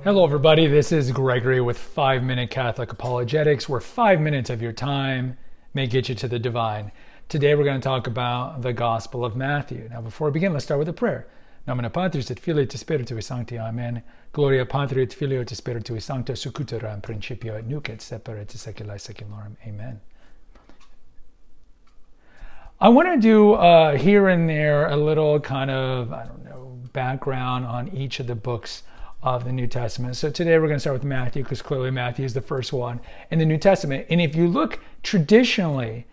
Hello everybody, this is Gregory with 5-Minute Catholic Apologetics, where 5 minutes of your time may get you to the divine. Today we're going to talk about the Gospel of Matthew. Now before we begin, let's start with a prayer. Nomine Patris et Filii et Spiritui Sancti. Amen. Gloria Patri et Filio et Spiritui Sancto, suc ut era in principio et nunc et semper et saecula saeculorum. Amen. I want to do here and there a little kind of, background on each of the books of the New Testament. So today we're going to start with Matthew, because clearly Matthew is the first one in the New Testament. And if you look traditionally,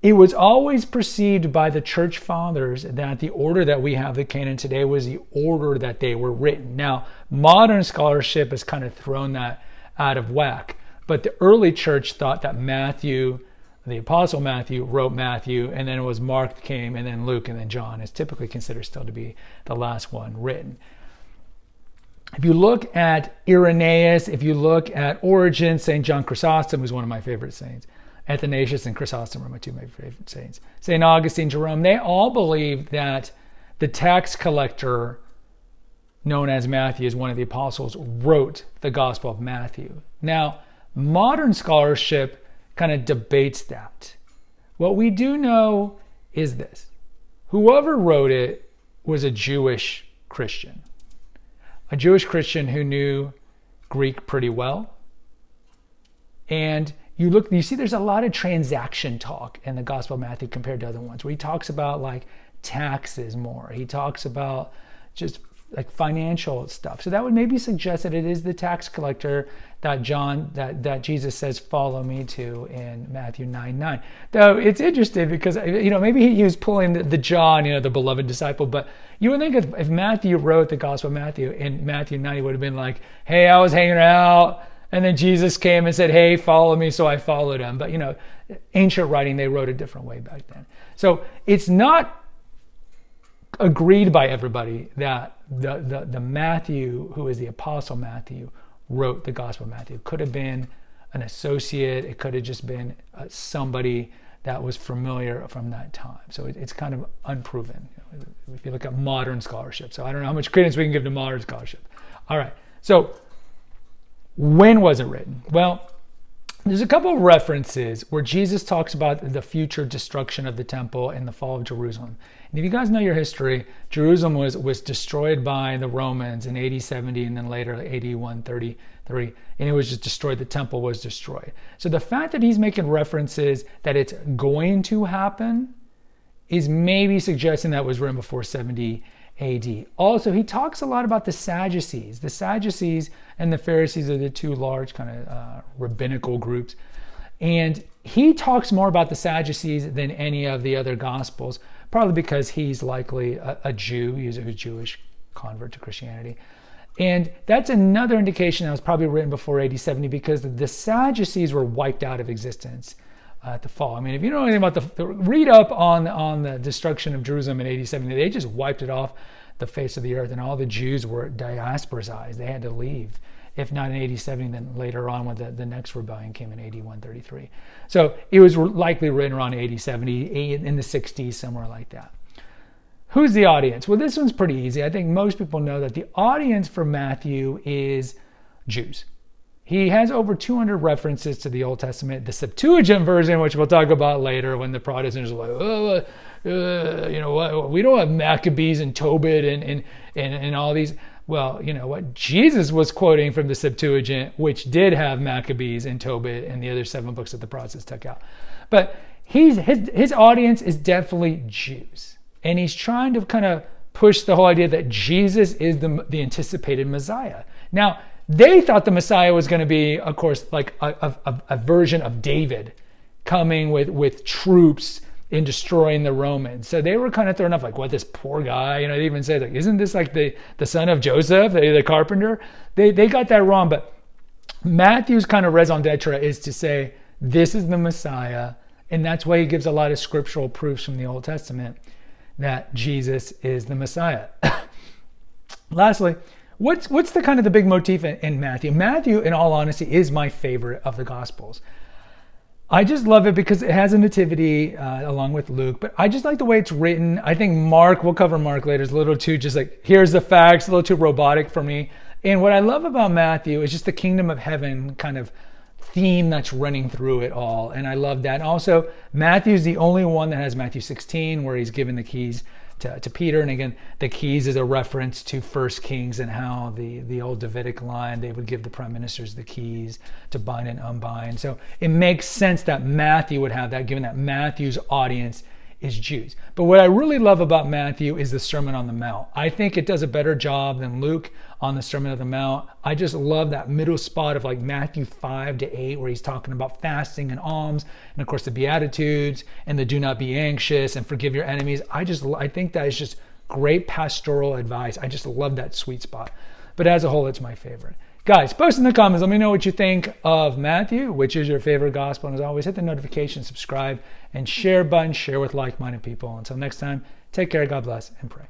it was always perceived by the church fathers that the order that we have the canon today was the order that they were written. Now, modern scholarship has kind of thrown that out of whack. But the early church thought that Matthew, the Apostle Matthew, wrote Matthew, and then it was Mark came, and then Luke, and then John is typically considered still to be the last one written. If you look at Irenaeus, if you look at Origen, St. John Chrysostom, who's one of my favorite saints, Athanasius and Chrysostom are my two of my favorite saints, St. Augustine, Jerome, they all believe that the tax collector known as Matthew, as one of the apostles, wrote the Gospel of Matthew. Now, modern scholarship kind of debates that. What we do know is this. Whoever wrote it was a Jewish Christian. A Jewish Christian who knew Greek pretty well. And you see there's a lot of transaction talk in the Gospel of Matthew compared to other ones, where he talks about like taxes more. He talks about just like financial stuff. So that would maybe suggest that it is the tax collector that Jesus says, follow me to in Matthew 9:9. Though it's interesting because, maybe he was pulling the John, the beloved disciple, but you would think if Matthew wrote the Gospel of Matthew in Matthew 9, he would have been like, hey, I was hanging out, and then Jesus came and said, hey, follow me, so I followed him. But, ancient writing, they wrote a different way back then. So it's not agreed by everybody that the Matthew, who is the Apostle Matthew, wrote the Gospel of Matthew. It could have been an associate. It could have just been somebody that was familiar from that time. So it's kind of unproven if you look at modern scholarship. So I don't know how much credence we can give to modern scholarship. All right. So when was it written? Well, there's a couple of references where Jesus talks about the future destruction of the temple and the fall of Jerusalem. And if you guys know your history, Jerusalem was destroyed by the Romans in AD 70 and then later AD 133, and it was just destroyed. The temple was destroyed. So the fact that he's making references that it's going to happen is maybe suggesting that was written before 70 AD. Also, he talks a lot about the Sadducees. The Sadducees and the Pharisees are the two large kind of rabbinical groups. And he talks more about the Sadducees than any of the other Gospels, probably because he's likely a Jew. He's a Jewish convert to Christianity. And that's another indication that was probably written before AD 70, because the Sadducees were wiped out of existence at the fall. I mean, if you know anything about read up on the destruction of Jerusalem in AD 70, they just wiped it off the face of the earth, and all the Jews were diasporized. They had to leave. If not in AD 70, then later on when the next rebellion came in AD 133. So it was likely written around AD 70, in the 60s, somewhere like that. Who's the audience? Well, this one's pretty easy. I think most people know that the audience for Matthew is Jews. He has over 200 references to the Old Testament. The Septuagint version, which we'll talk about later, when the Protestants are like, we don't have Maccabees and Tobit and all these. Well, you know what? Jesus was quoting from the Septuagint, which did have Maccabees and Tobit and the other 7 books that the Protestants took out. But his audience is definitely Jews. And he's trying to kind of push the whole idea that Jesus is the anticipated Messiah. Now, they thought the Messiah was going to be, of course, like a version of David coming with troops and destroying the Romans. So they were kind of thrown off, like, what, this poor guy? They even said, like, isn't this like the son of Joseph, the carpenter? They got that wrong. But Matthew's kind of raison d'etre is to say, this is the Messiah. And that's why he gives a lot of scriptural proofs from the Old Testament that Jesus is the Messiah. Lastly, what's the kind of the big motif in Matthew? Matthew, in all honesty, is my favorite of the Gospels. I just love it because it has a nativity along with Luke, but I just like the way it's written. I think Mark, we'll cover Mark later, is a little too just like, here's the facts, a little too robotic for me. And what I love about Matthew is just the kingdom of heaven kind of theme that's running through it all. And I love that. And also, Matthew's the only one that has Matthew 16, where he's given the keys to Peter. And again, the keys is a reference to First Kings and how the old Davidic line, they would give the prime ministers the keys to bind and unbind. So it makes sense that Matthew would have that, given that Matthew's audience is Jews. But what I really love about Matthew is the Sermon on the Mount. I think it does a better job than Luke on the Sermon on the Mount. I just love that middle spot of like Matthew 5 to 8, where he's talking about fasting and alms, and of course the Beatitudes and the do not be anxious and forgive your enemies. I think that is just great pastoral advice. I just love that sweet spot. But as a whole, it's my favorite. Guys, post in the comments. Let me know what you think of Matthew, which is your favorite gospel. And as always, hit the notification, subscribe, and share button. Share with like-minded people. Until next time, take care, God bless, and pray.